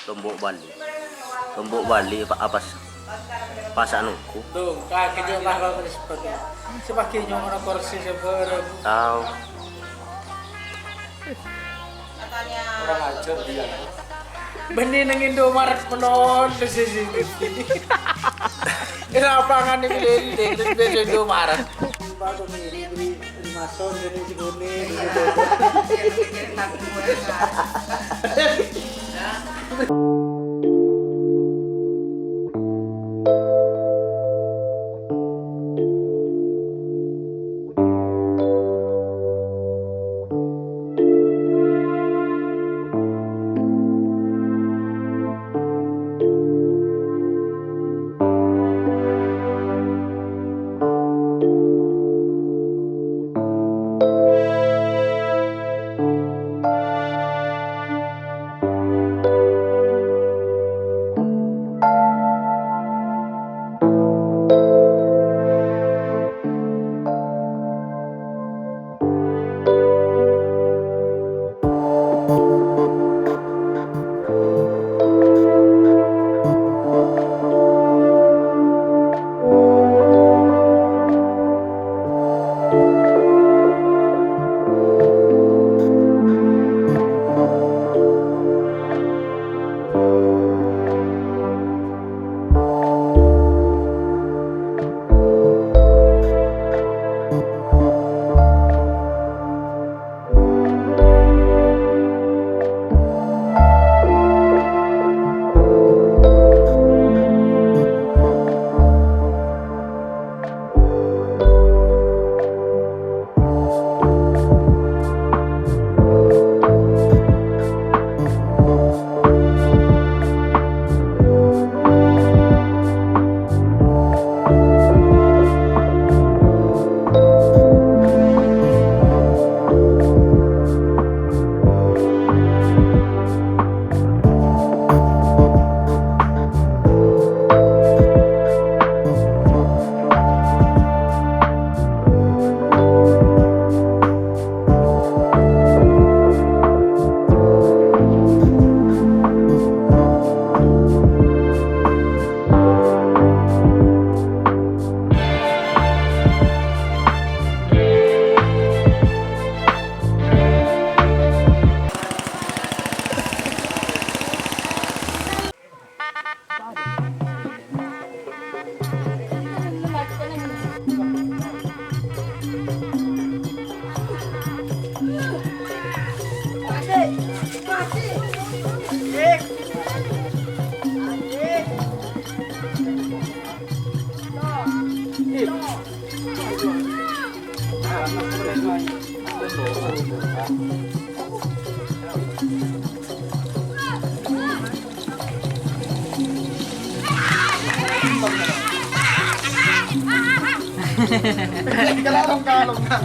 Lombok Bali apa pas anu ku Tuh, kaki juga lah kalau seperti sebagai nyomor kursi seberang tahu orang ajar dia. Benih nang Indomaret menon di sini. Kenapa nggak nih di Indomaret? Baru nih di mason jadi si kuning. Kalong-kalong na.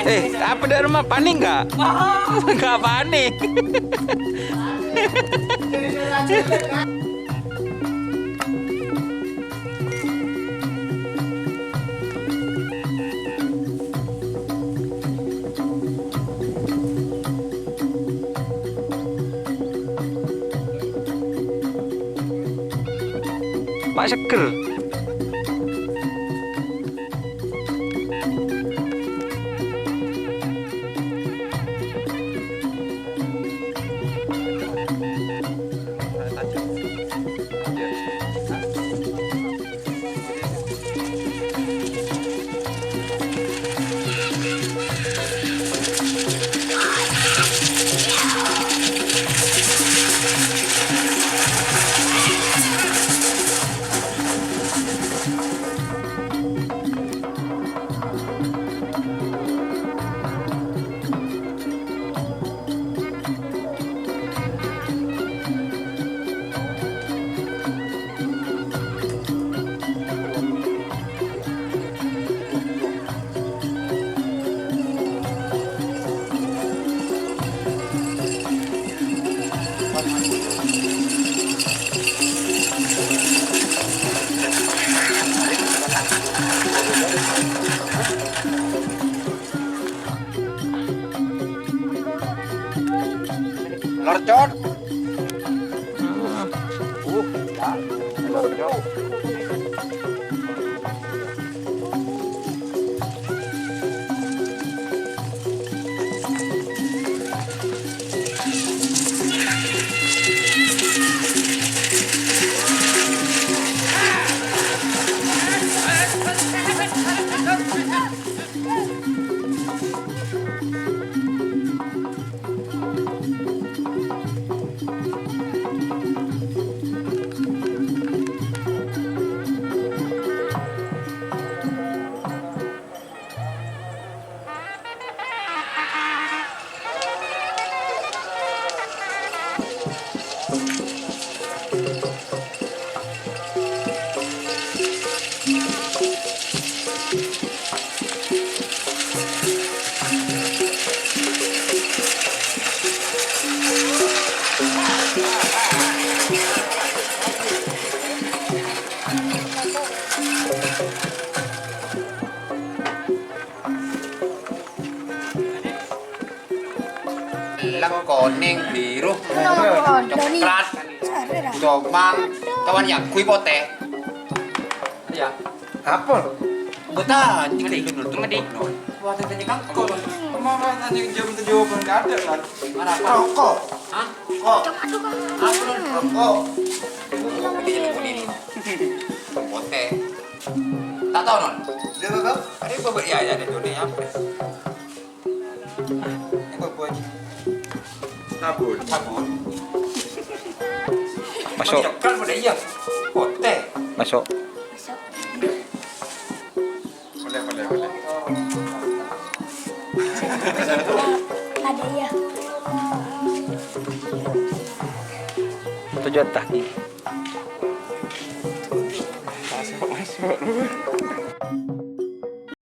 Apa dari rumah panik nggak? Nggak panik. Pak seger. Lorcot. Lang kuning biru coklat comang kawan yang kui pote ya apa betul tinggal dulu tuh madi buat tanya kangkol kemana tanya jam 7 pun nggak ada kan mana apa rokok hah kok apa rokok ini pote tak tahu non dia apa ada apa ya ada jodohnya apa apa buat sabun Masuk. kan pada iya pote Masuk. boleh Ada ya. 1 juta. masuk